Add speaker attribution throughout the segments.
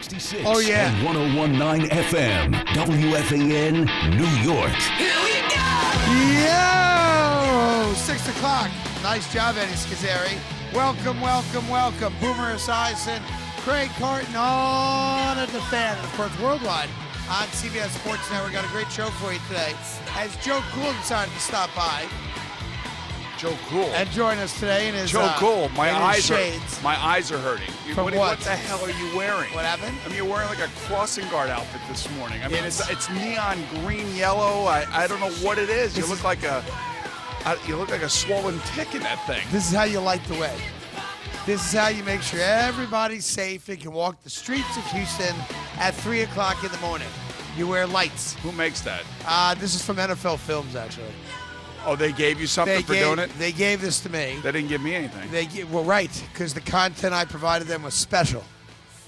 Speaker 1: 66
Speaker 2: Oh, yeah.
Speaker 1: and 101.9 FM, WFAN, New York.
Speaker 2: Here we go! Yo! 6 o'clock. Nice job, Eddie Schizzeri. Welcome, welcome, welcome. Boomer Esiason, Craig Carton on at the Fan, and of course worldwide on CBS Sports Network. Got a great show for you today. As Joe Cool decided to stop by
Speaker 3: Joe Cool.
Speaker 2: and join us today in his
Speaker 3: Joe Cool. My eyes
Speaker 2: shades.
Speaker 3: are hurting.
Speaker 2: From
Speaker 3: what
Speaker 2: what?
Speaker 3: the hell are you wearing?
Speaker 2: What happened?
Speaker 3: I mean, you're wearing like a crossing guard outfit this morning. I mean,
Speaker 2: It's-
Speaker 3: it's neon green, yellow. I don't know what it is. You look like a swollen tick in that thing.
Speaker 2: This is how you light the way. This is how you make sure everybody's safe and can walk the streets of Houston at 3 o'clock in the morning. You wear lights.
Speaker 3: Who makes that?
Speaker 2: This is from NFL Films, actually.
Speaker 3: Oh, they gave you something for doing it?
Speaker 2: They gave this to me.
Speaker 3: They didn't give me anything.
Speaker 2: Well, right, because the content I provided them was special.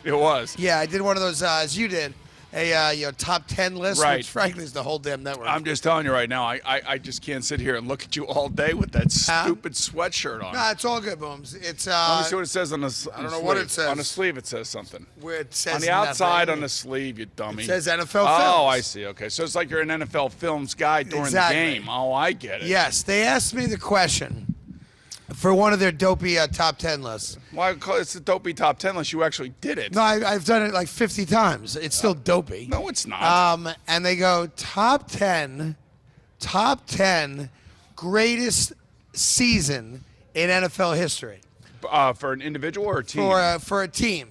Speaker 3: It was.
Speaker 2: Yeah, I did one of those, as you did, a top 10 list,
Speaker 3: Right.
Speaker 2: which frankly is the whole damn network.
Speaker 3: I'm just telling you right now, I just can't sit here and look at you all day with that stupid sweatshirt on.
Speaker 2: Nah, it's all good, Booms. It's
Speaker 3: Let me see what it says on the
Speaker 2: I don't know what it says.
Speaker 3: On the sleeve it says something.
Speaker 2: where it says
Speaker 3: On the outside,
Speaker 2: nothing.
Speaker 3: on the sleeve, you dummy.
Speaker 2: It says NFL Films.
Speaker 3: Oh, I see. Okay, so it's like you're an NFL Films guy during
Speaker 2: Exactly.
Speaker 3: the game. Oh, I get it.
Speaker 2: Yes, they asked me the question for one of their dopey top 10 lists.
Speaker 3: Why it's the dopey top 10 unless you actually did it?
Speaker 2: No, I've done it like 50 times. It's still dopey.
Speaker 3: No, it's not.
Speaker 2: And they go top 10 greatest season in NFL history
Speaker 3: For an individual or a team?
Speaker 2: for a team.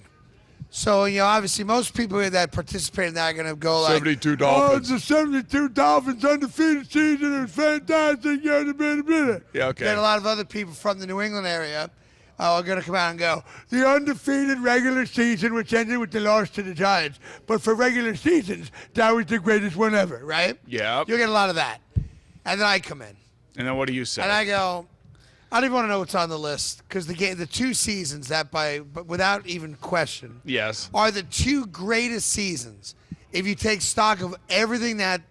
Speaker 2: So, obviously most people that participate in that are going to go like,
Speaker 3: 72 Dolphins.
Speaker 2: Oh, the 72 Dolphins undefeated season is fantastic. Yeah,
Speaker 3: okay.
Speaker 2: Then a lot of other people from the New England area are going to come out and go, the undefeated regular season, which ended with the loss to the Giants. But for regular seasons, that was the greatest one ever, right?
Speaker 3: Yeah.
Speaker 2: You'll get a lot of that. And then I come in.
Speaker 3: And then what do you say?
Speaker 2: And I go, I don't even want to know what's on the list because the two seasons that but without even question,
Speaker 3: Yes.
Speaker 2: are the two greatest seasons. If you take stock of everything that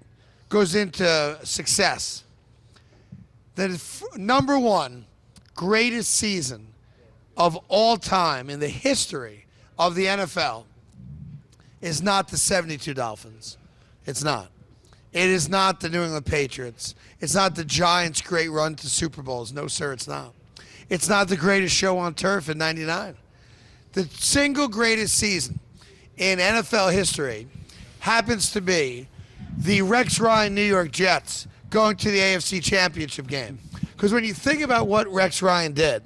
Speaker 2: goes into success, the number one greatest season of all time in the history of the NFL is not the 72 Dolphins. It's not. It is not the New England Patriots. It's not the Giants' great run to Super Bowls. No, sir, it's not. It's not the greatest show on turf in '99. The single greatest season in NFL history happens to be the Rex Ryan New York Jets going to the AFC Championship game. Because when you think about what Rex Ryan did,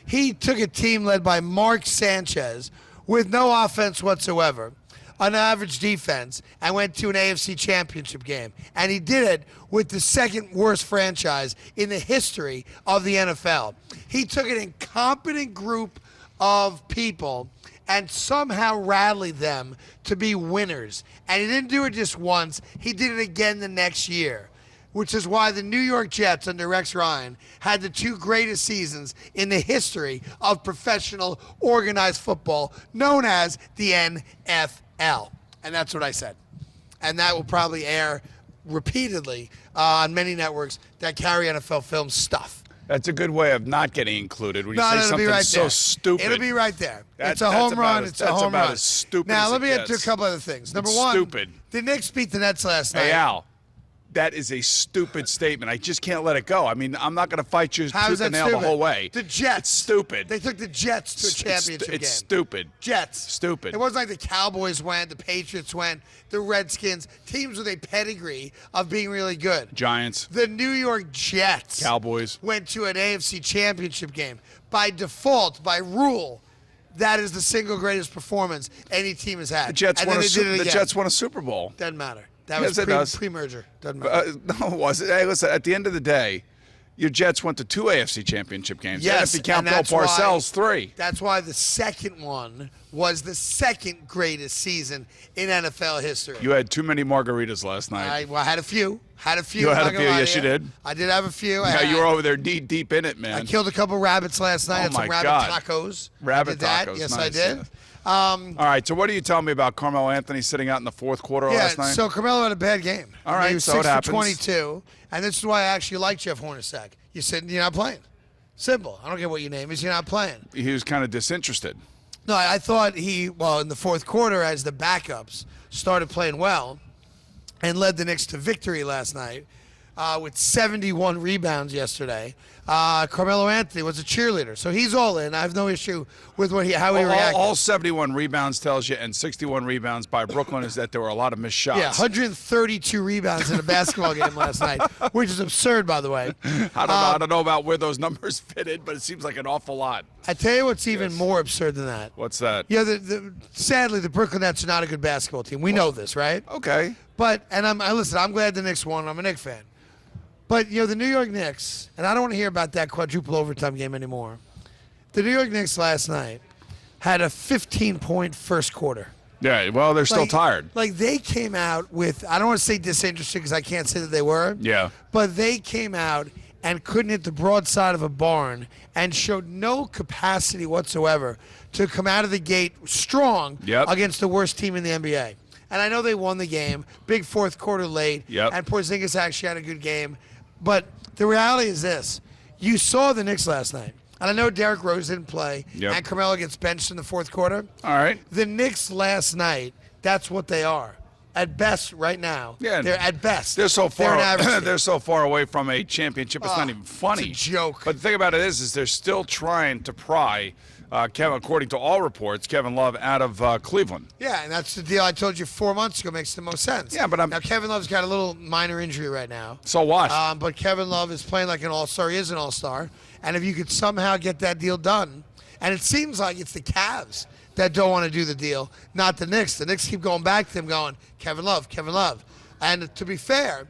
Speaker 2: he took a team led by Mark Sanchez with no offense whatsoever, an average defense, and went to an AFC Championship game. And he did it with the second worst franchise in the history of the NFL. He took an incompetent group of people and somehow rallied them to be winners. And he didn't do it just once. He did it again the next year, which is why the New York Jets under Rex Ryan had the two greatest seasons in the history of professional organized football, known as the NFL. And that's what I said. And that will probably air repeatedly on many networks that carry NFL film stuff.
Speaker 3: That's a good way of not getting included when you say
Speaker 2: it'll
Speaker 3: something
Speaker 2: be right
Speaker 3: so
Speaker 2: there.
Speaker 3: stupid.
Speaker 2: It'll be right there. It's a
Speaker 3: That's
Speaker 2: home
Speaker 3: about
Speaker 2: run.
Speaker 3: as-
Speaker 2: It's a
Speaker 3: that's
Speaker 2: home
Speaker 3: about
Speaker 2: run.
Speaker 3: as stupid
Speaker 2: Now,
Speaker 3: as
Speaker 2: let
Speaker 3: it
Speaker 2: me get to a
Speaker 3: gets.
Speaker 2: couple other things. Number
Speaker 3: It's
Speaker 2: one,
Speaker 3: stupid.
Speaker 2: the Knicks beat the Nets last night.
Speaker 3: Hey, Al, that is a stupid statement. I just can't let it go. I mean, I'm not going to fight you
Speaker 2: How is
Speaker 3: tooth
Speaker 2: that
Speaker 3: and nail
Speaker 2: stupid?
Speaker 3: the whole way.
Speaker 2: The Jets.
Speaker 3: It's stupid.
Speaker 2: They took the Jets to a championship game.
Speaker 3: It's stupid.
Speaker 2: Jets.
Speaker 3: Stupid.
Speaker 2: It wasn't like the Cowboys went, the Patriots went, the Redskins, teams with a pedigree of being really good.
Speaker 3: Giants.
Speaker 2: The New York Jets
Speaker 3: Cowboys.
Speaker 2: went to an AFC championship game. By default, by rule, that is the single greatest performance any team has had.
Speaker 3: The Jets
Speaker 2: And
Speaker 3: won
Speaker 2: then
Speaker 3: a
Speaker 2: they did it
Speaker 3: the
Speaker 2: again.
Speaker 3: Jets won a Super Bowl.
Speaker 2: Doesn't matter. That
Speaker 3: Yes,
Speaker 2: was
Speaker 3: it does.
Speaker 2: pre-merger. Doesn't matter.
Speaker 3: No, it wasn't. Hey, listen, at the end of the day, your Jets went to 2 AFC championship games.
Speaker 2: Yes,
Speaker 3: And if you count
Speaker 2: and
Speaker 3: Bill
Speaker 2: that's why-
Speaker 3: Parcells, 3.
Speaker 2: That's why the second one was the second greatest season in NFL history.
Speaker 3: You had too many margaritas last night.
Speaker 2: I had a few.
Speaker 3: You
Speaker 2: I'm
Speaker 3: had
Speaker 2: not
Speaker 3: a
Speaker 2: gonna
Speaker 3: few,
Speaker 2: lie to
Speaker 3: yes, you did.
Speaker 2: I did have a few.
Speaker 3: Yeah, you were over there deep in it, man.
Speaker 2: I killed a couple rabbits last night.
Speaker 3: Oh,
Speaker 2: Had some
Speaker 3: my
Speaker 2: rabbit
Speaker 3: God.
Speaker 2: tacos.
Speaker 3: Rabbit
Speaker 2: I did that.
Speaker 3: tacos,
Speaker 2: Yes, I
Speaker 3: nice,
Speaker 2: did.
Speaker 3: yeah. All right, so what are you telling me about Carmelo Anthony sitting out in the fourth quarter last night?
Speaker 2: so Carmelo had a bad game.
Speaker 3: All right,
Speaker 2: he was
Speaker 3: so it
Speaker 2: 6
Speaker 3: happens.
Speaker 2: for 22, and this is why I actually like Jeff Hornacek. You said you're not playing. Simple. I don't care what your name is. You're not playing.
Speaker 3: He was kind of disinterested.
Speaker 2: No, I thought in the fourth quarter, as the backups started playing well and led the Knicks to victory last night with 71 rebounds yesterday. Carmelo Anthony was a cheerleader, so he's all in. I have no issue with how he reacted.
Speaker 3: All 71 rebounds tells you, and 61 rebounds by Brooklyn is that there were a lot of missed shots.
Speaker 2: Yeah, 132 rebounds in a basketball game last night, which is absurd, by the way.
Speaker 3: I don't know about where those numbers fitted, but it seems like an awful lot.
Speaker 2: I tell you what's even more absurd than that.
Speaker 3: What's that?
Speaker 2: Yeah, sadly, the Brooklyn Nets are not a good basketball team. We know this, right?
Speaker 3: Okay.
Speaker 2: But, listen, I'm glad the Knicks won. I'm a Knicks fan. But, the New York Knicks, and I don't want to hear about that quadruple overtime game anymore. The New York Knicks last night had a 15-point first quarter.
Speaker 3: Yeah, well, they're still tired.
Speaker 2: Like, they came out with, I don't want to say disinterested because I can't say that they were.
Speaker 3: Yeah.
Speaker 2: But they came out and couldn't hit the broadside of a barn and showed no capacity whatsoever to come out of the gate strong against the worst team in the NBA. And I know they won the game, big fourth quarter late, and Porzingis actually had a good game. But the reality is this. You saw the Knicks last night. And I know Derrick Rose didn't play, and Carmelo gets benched in the fourth quarter.
Speaker 3: All right.
Speaker 2: The Knicks last night, that's what they are. At best right now. Yeah. They're at best.
Speaker 3: They're so far
Speaker 2: They're an average
Speaker 3: they're so far away from a championship. It's not even funny.
Speaker 2: It's a joke.
Speaker 3: But the thing about it is they're still trying to pry Kevin, according to all reports, Kevin Love out of Cleveland.
Speaker 2: Yeah, and that's the deal I told you 4 months ago. Makes the most sense.
Speaker 3: Yeah, but
Speaker 2: now Kevin Love's got a little minor injury right now.
Speaker 3: So what?
Speaker 2: But Kevin Love is playing like an all-star. He is an all-star. And if you could somehow get that deal done, and it seems like it's the Cavs that don't want to do the deal, not the Knicks. The Knicks keep going back to him going, Kevin Love, Kevin Love. And to be fair,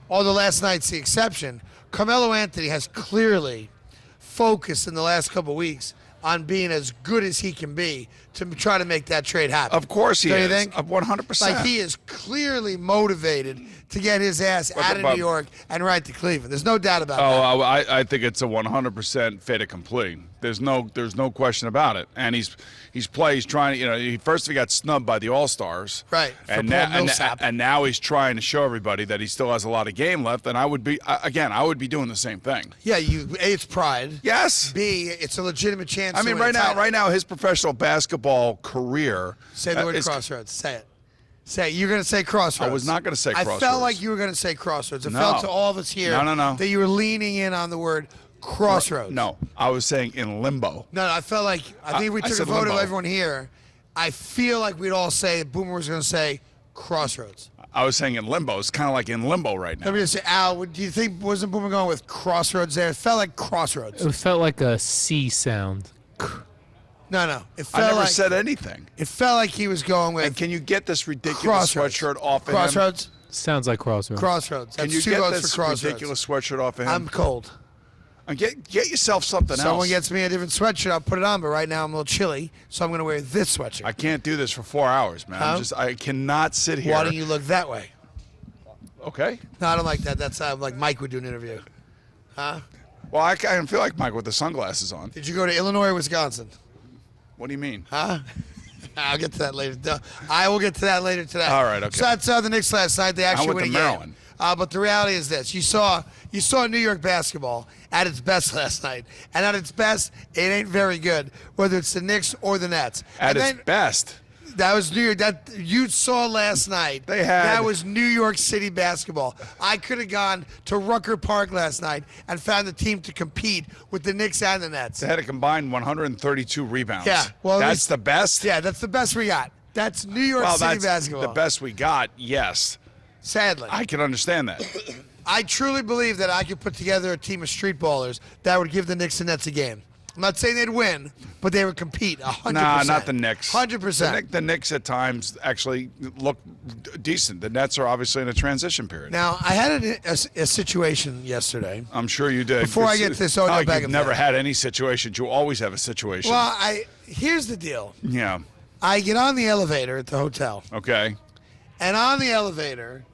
Speaker 2: although last night's the exception, Carmelo Anthony has clearly focused in the last couple of weeks on being as good as he can be to try to make that trade happen.
Speaker 3: Of course he is.
Speaker 2: Think?
Speaker 3: 100%.
Speaker 2: Like he is clearly motivated to get his ass out of New York and right to Cleveland. There's no doubt about that.
Speaker 3: I think it's a 100% fait accompli. There's no question about it. And he's trying to, first he got snubbed by the All-Stars.
Speaker 2: Right.
Speaker 3: And now he's trying to show everybody that he still has a lot of game left. And I would be doing the same thing.
Speaker 2: Yeah, A, it's pride.
Speaker 3: Yes.
Speaker 2: B, it's a legitimate chance.
Speaker 3: I mean, right now, his professional basketball career.
Speaker 2: Say the word crossroads. Say it. Say it. You're going to say crossroads.
Speaker 3: I was not going to say crossroads.
Speaker 2: I felt like you were going to say crossroads. It felt to all of us here that you were leaning in on the word crossroads.
Speaker 3: No, I was saying in limbo.
Speaker 2: No, I felt like, I think if we took a vote of everyone here, I feel like we'd all say, Boomer was going to say crossroads.
Speaker 3: I was saying in limbo. It's kind of like in limbo right now.
Speaker 2: Let me just say, Al, do you think, wasn't Boomer going with crossroads there? It felt like crossroads.
Speaker 4: It felt like a C sound.
Speaker 2: No. It felt
Speaker 3: I never said anything.
Speaker 2: It felt like he was going with.
Speaker 3: And can you get this ridiculous sweatshirt off of him?
Speaker 2: Crossroads?
Speaker 4: Sounds like crossroads.
Speaker 2: Crossroads.
Speaker 3: Can you get this ridiculous sweatshirt off of him?
Speaker 2: I'm cold.
Speaker 3: And get yourself something else.
Speaker 2: Someone gets me a different sweatshirt, I'll put it on, but right now I'm a little chilly, so I'm going to wear this sweatshirt.
Speaker 3: I can't do this for 4 hours, man. I cannot sit here.
Speaker 2: Why don't you look that way?
Speaker 3: Okay.
Speaker 2: No, I don't like that. That's like Mike would do an interview. Huh?
Speaker 3: Well, I kind of feel like Mike with the sunglasses on.
Speaker 2: Did you go to Illinois or Wisconsin?
Speaker 3: What do you mean?
Speaker 2: Huh? I'll get to that later. I will get to that later today.
Speaker 3: All right, okay.
Speaker 2: So that's the Knicks last night. They actually went
Speaker 3: to Maryland.
Speaker 2: But the reality is this: you saw New York basketball at its best last night, and at its best, it ain't very good. Whether it's the Knicks or the Nets.
Speaker 3: At its best.
Speaker 2: That was New York. That you saw last night. That was New York City basketball. I could have gone to Rucker Park last night and found a team to compete with the Knicks and the Nets.
Speaker 3: They had a combined 132 rebounds.
Speaker 2: Yeah, well,
Speaker 3: that's the best.
Speaker 2: Yeah, that's the best we got. That's New York City basketball.
Speaker 3: The best we got. Yes.
Speaker 2: Sadly,
Speaker 3: I can understand that.
Speaker 2: I truly believe that I could put together a team of street ballers that would give the Knicks and Nets a game. I'm not saying they'd win, but they would compete 100%.
Speaker 3: Nah, not the Knicks.
Speaker 2: 100%.
Speaker 3: The Knicks at times actually look decent. The Nets are obviously in a transition period.
Speaker 2: Now, I had a situation yesterday.
Speaker 3: I'm sure you did.
Speaker 2: Before I get to this,
Speaker 3: you've never had any situations. You always have a situation.
Speaker 2: Well, here's the deal.
Speaker 3: Yeah.
Speaker 2: I get on the elevator at the hotel.
Speaker 3: Okay.
Speaker 2: And on the elevator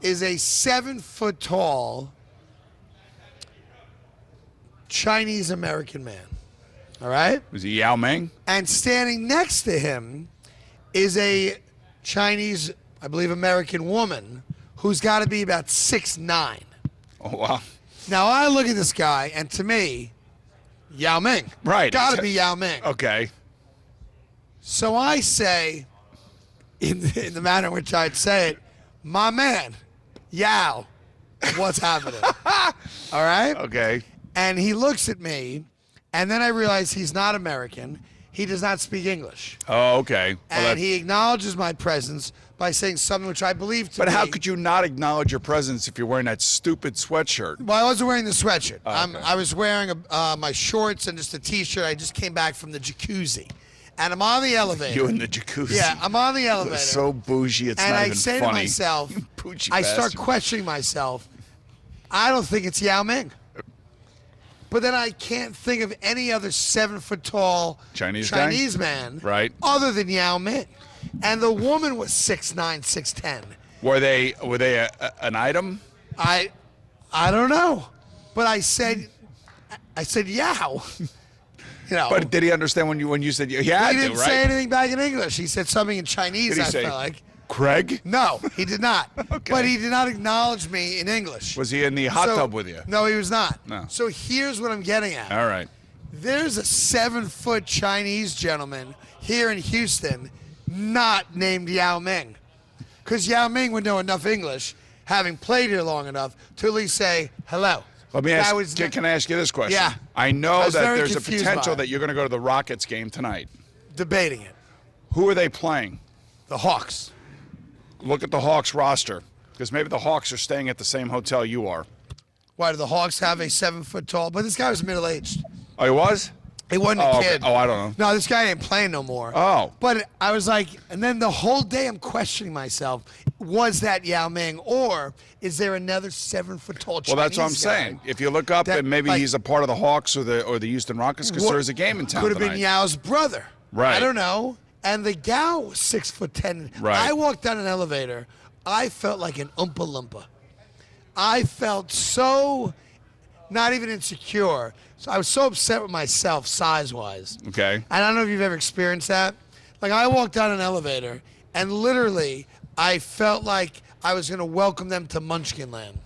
Speaker 2: is a 7-foot-tall Chinese-American man. All right?
Speaker 3: Was he Yao Ming?
Speaker 2: And standing next to him is a Chinese, I believe, American woman who's got to be about 6'9".
Speaker 3: Oh, wow.
Speaker 2: Now, I look at this guy, and to me, Yao Ming.
Speaker 3: Right.
Speaker 2: Got to be Yao Ming.
Speaker 3: Okay.
Speaker 2: So I say, in the manner in which I'd say it, my man, Yao, what's happening? All right?
Speaker 3: Okay.
Speaker 2: And he looks at me, and then I realize he's not American. He does not speak English.
Speaker 3: Oh, okay. Well,
Speaker 2: And he acknowledges my presence by saying something which I believe to be.
Speaker 3: but how could you not acknowledge your presence if you're wearing that stupid sweatshirt?
Speaker 2: Well, I wasn't wearing the sweatshirt.
Speaker 3: Oh, okay.
Speaker 2: I was wearing my shorts and just a T-shirt. I just came back from the jacuzzi. And I'm on the elevator.
Speaker 3: You in the jacuzzi.
Speaker 2: Yeah, I'm on the elevator.
Speaker 3: So bougie, it's
Speaker 2: and
Speaker 3: not
Speaker 2: I
Speaker 3: even
Speaker 2: say
Speaker 3: funny.
Speaker 2: to myself,
Speaker 3: Bougie
Speaker 2: I start
Speaker 3: bastard.
Speaker 2: questioning myself. I don't think it's Yao Ming. But then I can't think of any other 7-foot-tall
Speaker 3: Chinese guy?
Speaker 2: man
Speaker 3: Right.
Speaker 2: other than Yao Ming. And the woman was 6'9", 6'10".
Speaker 3: Were they an item?
Speaker 2: I don't know. But I said Yao. You know.
Speaker 3: But did he understand when you said you had
Speaker 2: he
Speaker 3: to,
Speaker 2: didn't
Speaker 3: right?
Speaker 2: say anything back in English. He said something in Chinese,
Speaker 3: Did he
Speaker 2: I
Speaker 3: say,
Speaker 2: felt like.
Speaker 3: Craig?
Speaker 2: No, he did not.
Speaker 3: Okay.
Speaker 2: But he did not acknowledge me in English.
Speaker 3: Was he in the hot
Speaker 2: So-
Speaker 3: tub with you?
Speaker 2: No, he was not.
Speaker 3: No.
Speaker 2: So here's what I'm getting at.
Speaker 3: All right.
Speaker 2: There's a 7-foot Chinese gentleman here in Houston not named Yao Ming. Because Yao Ming would know enough English, having played here long enough, to at least say hello.
Speaker 3: Let me
Speaker 2: That
Speaker 3: ask.
Speaker 2: was
Speaker 3: Can I ask you this question?
Speaker 2: Yeah.
Speaker 3: I know
Speaker 2: I was
Speaker 3: that
Speaker 2: very
Speaker 3: there's a
Speaker 2: confused
Speaker 3: potential
Speaker 2: by it.
Speaker 3: that you're going to go to the Rockets game tonight.
Speaker 2: debating it.
Speaker 3: Who are they playing?
Speaker 2: The Hawks.
Speaker 3: Look at the Hawks roster, because maybe the Hawks are staying at the same hotel you are.
Speaker 2: Why do the Hawks have a 7-foot tall? But this guy was middle-aged.
Speaker 3: Oh, he was?
Speaker 2: He wasn't
Speaker 3: Oh,
Speaker 2: a
Speaker 3: okay.
Speaker 2: kid.
Speaker 3: Oh, I don't know.
Speaker 2: No, this guy ain't playing no more.
Speaker 3: Oh.
Speaker 2: But I was like, and then the whole day I'm questioning myself, was that Yao Ming, or is there another 7-foot tall Chinese
Speaker 3: Well, that's what I'm
Speaker 2: guy
Speaker 3: saying. If you look up
Speaker 2: that,
Speaker 3: and maybe
Speaker 2: like-
Speaker 3: he's a part of the Hawks or the Houston Rockets, because
Speaker 2: What-
Speaker 3: there's a game in town
Speaker 2: Could have
Speaker 3: tonight.
Speaker 2: been Yao's brother.
Speaker 3: Right.
Speaker 2: I don't know. And the gal was 6'10".
Speaker 3: Right.
Speaker 2: I walked down an elevator. I felt like an Oompa Loompa. I felt so not even insecure. So I was so upset with myself size-wise.
Speaker 3: Okay.
Speaker 2: And I don't know if you've ever experienced that. Like, I walked down an elevator, and literally, I felt like I was going to welcome them to Munchkin Land.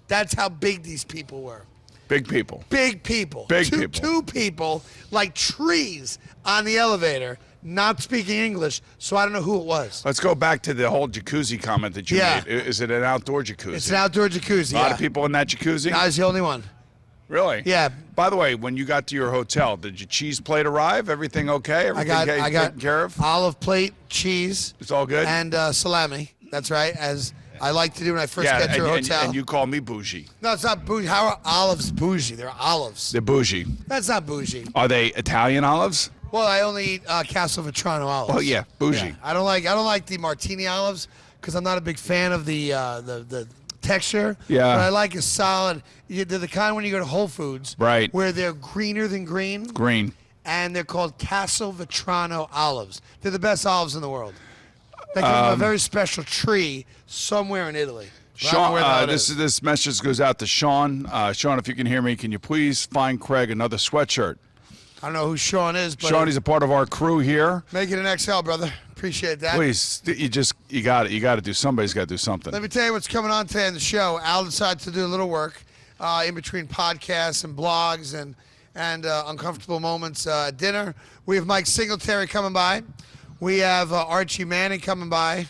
Speaker 2: That's how big these people were.
Speaker 3: Big people.
Speaker 2: Big people.
Speaker 3: Big people.
Speaker 2: Two people, like trees, on the elevator, not speaking English, so I don't know who it was.
Speaker 3: Let's go back to the whole jacuzzi comment that you
Speaker 2: Yeah.
Speaker 3: made. Is it an outdoor jacuzzi?
Speaker 2: It's an outdoor jacuzzi.
Speaker 3: A lot
Speaker 2: yeah.
Speaker 3: of people in that jacuzzi?
Speaker 2: I was the only one.
Speaker 3: Really?
Speaker 2: Yeah.
Speaker 3: By the way, when you got to your hotel, did your cheese plate arrive? Everything okay? Everything
Speaker 2: I got
Speaker 3: taken care of?
Speaker 2: olive plate, cheese.
Speaker 3: It's all good?
Speaker 2: And salami. That's right, as I like to do when I first get to a
Speaker 3: and,
Speaker 2: hotel.
Speaker 3: and you call me bougie.
Speaker 2: No, it's not bougie. How are olives bougie? They're olives.
Speaker 3: They're bougie.
Speaker 2: That's not bougie.
Speaker 3: Are they Italian olives?
Speaker 2: Well, I only eat Castle Vetrano olives.
Speaker 3: Oh, yeah, bougie.
Speaker 2: Yeah. I don't like the martini olives because I'm not a big fan of the texture.
Speaker 3: Yeah.
Speaker 2: What I like is solid. They're the kind when you go to Whole Foods.
Speaker 3: Right.
Speaker 2: Where they're greener than green.
Speaker 3: Green.
Speaker 2: And they're called Castle Vetrano olives. They're the best olives in the world. They come from a very special tree somewhere in Italy. I don't know
Speaker 3: Sean,
Speaker 2: where the hell it is.
Speaker 3: this message goes out to Sean. Sean, if you can hear me, can you please find Craig another sweatshirt?
Speaker 2: I don't know who Sean is, but
Speaker 3: Sean, he's a part of our crew here.
Speaker 2: make it an XL, brother. Appreciate that.
Speaker 3: Please, you got it. You got to do. Somebody's got to do something.
Speaker 2: Let me tell you what's coming on today on the show. Al decided to do a little work in between podcasts and blogs and uncomfortable moments at dinner. We have Mike Singletary coming by. We have Archie Manning coming by.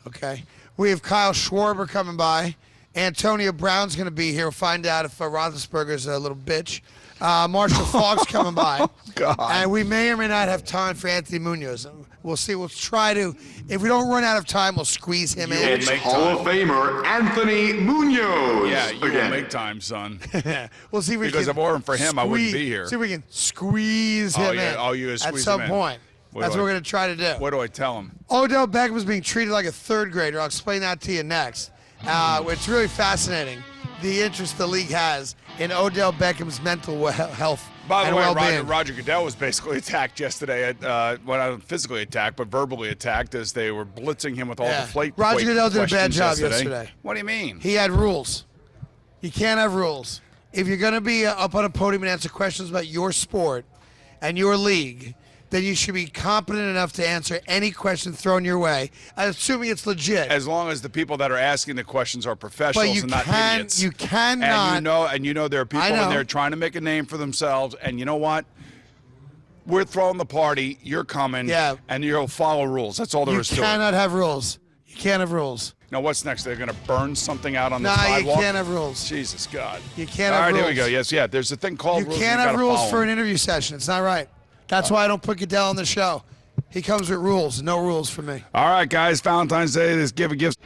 Speaker 2: Okay. We have Kyle Schwarber coming by. Antonio Brown's going to be here. We'll find out if Roethlisberger's a little bitch. Marshall Faulk's coming by.
Speaker 3: God.
Speaker 2: And we may or may not have time for Anthony Munoz. We'll see. We'll try to. If we don't run out of time, we'll squeeze him in.
Speaker 1: It's Hall of Famer Anthony Munoz.
Speaker 3: Yeah, you will
Speaker 1: again.
Speaker 3: make time, son.
Speaker 2: We'll see if we
Speaker 3: Because
Speaker 2: can
Speaker 3: if it weren't for him, I wouldn't be here.
Speaker 2: See if we can squeeze him
Speaker 3: yeah.
Speaker 2: in.
Speaker 3: Oh, you gotta
Speaker 2: at
Speaker 3: squeeze
Speaker 2: some
Speaker 3: him in.
Speaker 2: point.
Speaker 3: What
Speaker 2: That's
Speaker 3: do
Speaker 2: what
Speaker 3: I-
Speaker 2: we're going to try to do.
Speaker 3: What do I tell him?
Speaker 2: Odell Beckham was being treated like a third grader. I'll explain that to you next. It's really fascinating, the interest the league has in Odell Beckham's mental health
Speaker 3: By the
Speaker 2: and
Speaker 3: way,
Speaker 2: well-being.
Speaker 3: Roger Goodell was basically attacked yesterday. Well, not physically attacked, but verbally attacked as they were blitzing him with all
Speaker 2: Yeah.
Speaker 3: the flake.
Speaker 2: Roger Goodell did a bad
Speaker 3: questions
Speaker 2: job yesterday.
Speaker 3: What do you mean?
Speaker 2: He had rules. You can't have rules. If you're going to be up on a podium and answer questions about your sport and your league, then you should be competent enough to answer any question thrown your way, assuming it's legit.
Speaker 3: As long as the people that are asking the questions are professionals
Speaker 2: But you
Speaker 3: and not
Speaker 2: can-
Speaker 3: idiots.
Speaker 2: you cannot-
Speaker 3: And you know there are people
Speaker 2: I know.
Speaker 3: in there trying to make a name for themselves. And you know what? we're throwing the party. You're coming.
Speaker 2: Yeah.
Speaker 3: And you'll follow rules. That's all there
Speaker 2: You
Speaker 3: is to it.
Speaker 2: cannot have rules. You can't have rules.
Speaker 3: Now, what's next? They're going to burn something out on the
Speaker 2: Nah,
Speaker 3: sidewalk?
Speaker 2: you can't have rules.
Speaker 3: Jesus, God.
Speaker 2: You can't
Speaker 3: All
Speaker 2: have
Speaker 3: right,
Speaker 2: rules.
Speaker 3: here we go. Yes, yeah. There's a thing called
Speaker 2: You
Speaker 3: rules.
Speaker 2: can't
Speaker 3: you
Speaker 2: have
Speaker 3: gotta
Speaker 2: rules
Speaker 3: follow
Speaker 2: for an
Speaker 3: them.
Speaker 2: interview session. It's not right. That's why I don't put Goodell on the show. He comes with rules. No rules for me.
Speaker 3: All right, guys. Valentine's Day. Let's give a gift.